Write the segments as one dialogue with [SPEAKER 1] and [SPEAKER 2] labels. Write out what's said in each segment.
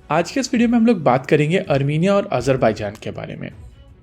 [SPEAKER 1] आज के इस वीडियो में हम लोग बात करेंगे अर्मीनिया और अजरबैजान के बारे में।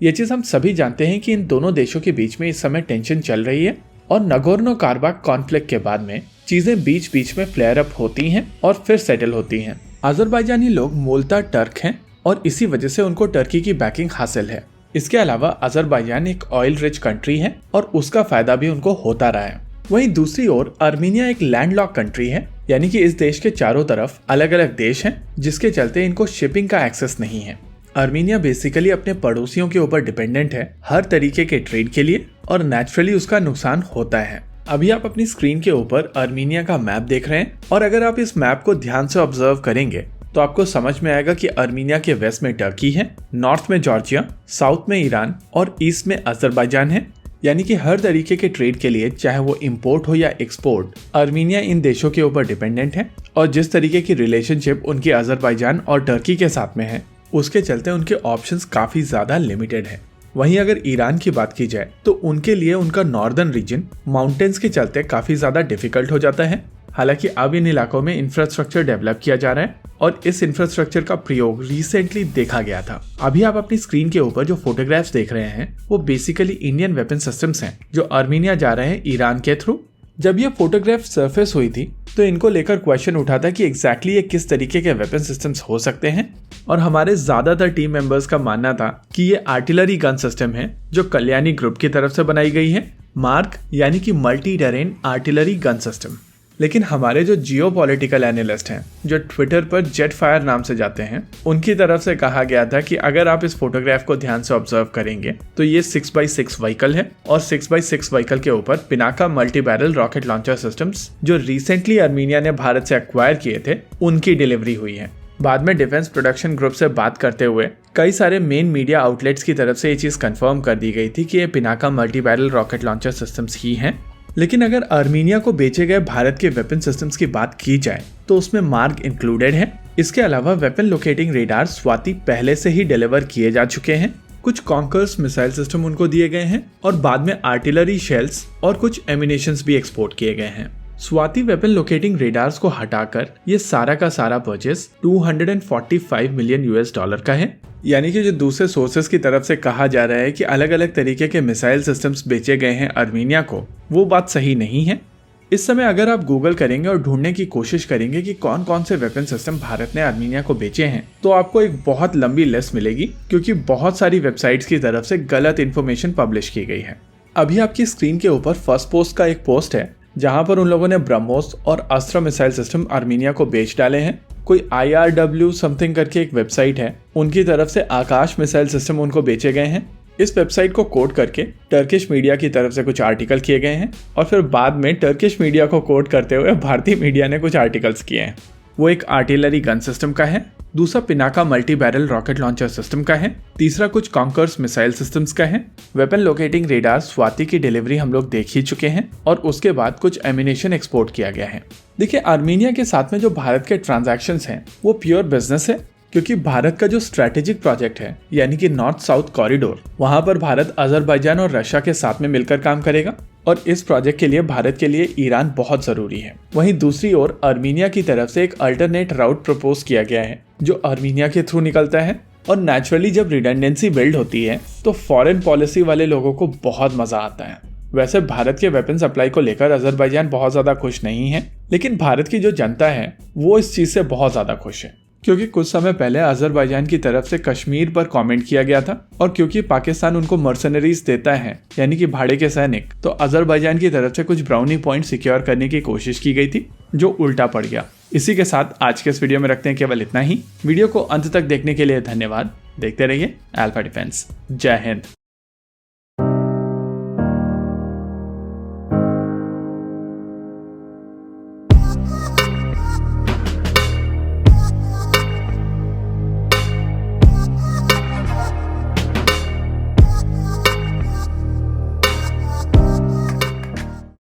[SPEAKER 1] ये चीज हम सभी जानते हैं कि इन दोनों देशों के बीच में इस समय टेंशन चल रही है और नगोर्नो काराबाख कॉन्फ्लिक्ट के बाद में चीजें बीच बीच में फ्लेयर अप होती हैं और फिर सेटल होती हैं। अजरबैजानी लोग मूलतः टर्क हैं और इसी वजह से उनको टर्की की बैकिंग हासिल है। इसके अलावा अजरबैजान एक ऑयल रिच कंट्री है और उसका फायदा भी उनको होता रहा है। वहीं दूसरी ओर अर्मीनिया एक लैंडलॉक कंट्री है, यानी कि इस देश के चारों तरफ अलग अलग देश हैं, जिसके चलते इनको शिपिंग का एक्सेस नहीं है। अर्मीनिया बेसिकली अपने पड़ोसियों के ऊपर डिपेंडेंट है हर तरीके के ट्रेड के लिए और नेचुरली उसका नुकसान होता है। अभी आप अपनी स्क्रीन के ऊपर अर्मीनिया का मैप देख रहे हैं और अगर आप इस मैप को ध्यान से ऑब्जर्व करेंगे तो आपको समझ में आएगा कि अर्मीनिया के वेस्ट में टर्की है, नॉर्थ में जॉर्जिया, साउथ में ईरान और ईस्ट में अजरबैजान है। यानी कि हर तरीके के ट्रेड के लिए, चाहे वो इंपोर्ट हो या एक्सपोर्ट, अर्मीनिया इन देशों के ऊपर डिपेंडेंट है और जिस तरीके की रिलेशनशिप उनकी अजरबैजान और टर्की के साथ में है, उसके चलते उनके ऑप्शंस काफी ज्यादा लिमिटेड है। वहीं अगर ईरान की बात की जाए तो उनके लिए उनका नॉर्दर्न रीजन माउंटेन्स के चलते काफी ज्यादा डिफिकल्ट हो जाता है। हालांकि अब इन इलाकों में इंफ्रास्ट्रक्चर डेवलप किया जा रहा है और इस इंफ्रास्ट्रक्चर का प्रयोग रिसेंटली देखा गया था। अभी आप अपनी स्क्रीन के ऊपर जो फोटोग्राफ्स देख रहे हैं वो बेसिकली इंडियन वेपन सिस्टम्स हैं जो अर्मीनिया जा रहे हैं ईरान के थ्रू। जब ये फोटोग्राफ सरफेस हुई थी तो इनको लेकर क्वेश्चन उठा था कि एग्जैक्टली ये किस तरीके के वेपन सिस्टम्स हो सकते हैं और हमारे ज्यादातर टीम मेंबर्स का मानना था कि ये आर्टिलरी गन सिस्टम है जो कल्याणी ग्रुप की तरफ से बनाई गई है, मार्क यानी कि multi terrain artillery gun system. लेकिन हमारे जो जियोपॉलिटिकल एनालिस्ट हैं जो ट्विटर पर जेट फायर नाम से जाते हैं, उनकी तरफ से कहा गया था कि अगर आप इस फोटोग्राफ को ध्यान से ऑब्जर्व करेंगे तो ये 6x6 व्हीकल है और 6x6 व्हीकल के ऊपर Pinaka multi barrel rocket launcher systems जो रिसेंटली अर्मीनिया ने भारत से एक्वायर किए थे, उनकी डिलीवरी हुई है। बाद में डिफेंस प्रोडक्शन ग्रुप से बात करते हुए कई सारे मेन मीडिया आउटलेट्स की तरफ से ये चीज कंफर्म कर दी गई थी कि ये Pinaka multi barrel rocket launcher systems ही हैं। लेकिन अगर अर्मीनिया को बेचे गए भारत के वेपन सिस्टम्स की बात की जाए तो उसमें मार्ग इंक्लूडेड है। इसके अलावा वेपन लोकेटिंग रेडार स्वाति पहले से ही डिलीवर किए जा चुके हैं, कुछ कॉन्कर्स मिसाइल सिस्टम उनको दिए गए हैं और बाद में आर्टिलरी शेल्स और कुछ एमिनेशंस भी एक्सपोर्ट किए गए हैं। स्वाति वेपन लोकेटिंग रेडार्स को हटाकर ये सारा का सारा परचेस $245 मिलियन का है। यानी कि जो दूसरे सोर्सेस की तरफ से कहा जा रहा है कि अलग अलग तरीके के मिसाइल सिस्टम्स बेचे गए हैं अर्मीनिया को, वो बात सही नहीं है। इस समय अगर आप गूगल करेंगे और ढूंढने की कोशिश करेंगे कि कौन कौन से वेपन सिस्टम भारत ने अर्मीनिया को बेचे हैं तो आपको एक बहुत लंबी लिस्ट मिलेगी, क्योंकि बहुत सारी वेबसाइट्स की तरफ से गलत इन्फॉर्मेशन पब्लिश की गई है। अभी आपकी स्क्रीन के ऊपर फर्स्ट पोस्ट का एक पोस्ट है जहां पर उन लोगों ने ब्रह्मोस और अस्त्र मिसाइल सिस्टम अर्मीनिया को बेच डाले हैं। कोई IRW समथिंग करके एक वेबसाइट है, उनकी तरफ से आकाश मिसाइल सिस्टम उनको बेचे गए हैं। इस वेबसाइट को कोट करके टर्किश मीडिया की तरफ से कुछ आर्टिकल किए गए हैं और फिर बाद में टर्किश मीडिया को कोट करते हुए भारतीय मीडिया ने कुछ आर्टिकल्स किए हैं। वो एक आर्टिलरी गन सिस्टम का है, दूसरा Pinaka multi barrel rocket launcher system का है, तीसरा कुछ कॉन्कर्स मिसाइल सिस्टम्स का है। वेपन लोकेटिंग रेडार स्वाति की डिलीवरी हम लोग देख ही चुके हैं और उसके बाद कुछ एमिनेशन एक्सपोर्ट किया गया है। देखिए, अर्मीनिया के साथ में जो भारत के ट्रांजैक्शंस हैं वो प्योर बिजनेस है, क्योंकि भारत का जो स्ट्रेटेजिक प्रोजेक्ट है यानी कि नॉर्थ साउथ कॉरिडोर, वहां पर भारत अजरबैजान और रशिया के साथ में मिलकर काम करेगा और इस प्रोजेक्ट के लिए भारत के लिए ईरान बहुत जरूरी है। वहीं दूसरी ओर अर्मीनिया की तरफ से एक अल्टरनेट राउट प्रपोज किया गया है जो अर्मीनिया के थ्रू निकलता है और नेचुरली जब रिडंडेंसी बिल्ड होती है तो फॉरेन पॉलिसी वाले लोगों को बहुत मजा आता है। वैसे भारत के वेपन सप्लाई को लेकर अजरबैजान बहुत ज्यादा खुश नहीं है, लेकिन भारत की जो जनता है वो इस चीज से बहुत ज्यादा खुश है, क्योंकि कुछ समय पहले अजरबैजान की तरफ से कश्मीर पर कमेंट किया गया था और क्योंकि पाकिस्तान उनको मर्सनरीज देता है यानी कि भाड़े के सैनिक, तो अजरबैजान की तरफ से कुछ ब्राउनी पॉइंट सिक्योर करने की कोशिश की गई थी जो उल्टा पड़ गया। इसी के साथ आज के इस वीडियो में रखते हैं केवल इतना ही। वीडियो को अंत तक देखने के लिए धन्यवाद। देखते रहिए अल्फा डिफेंस। जय हिंद।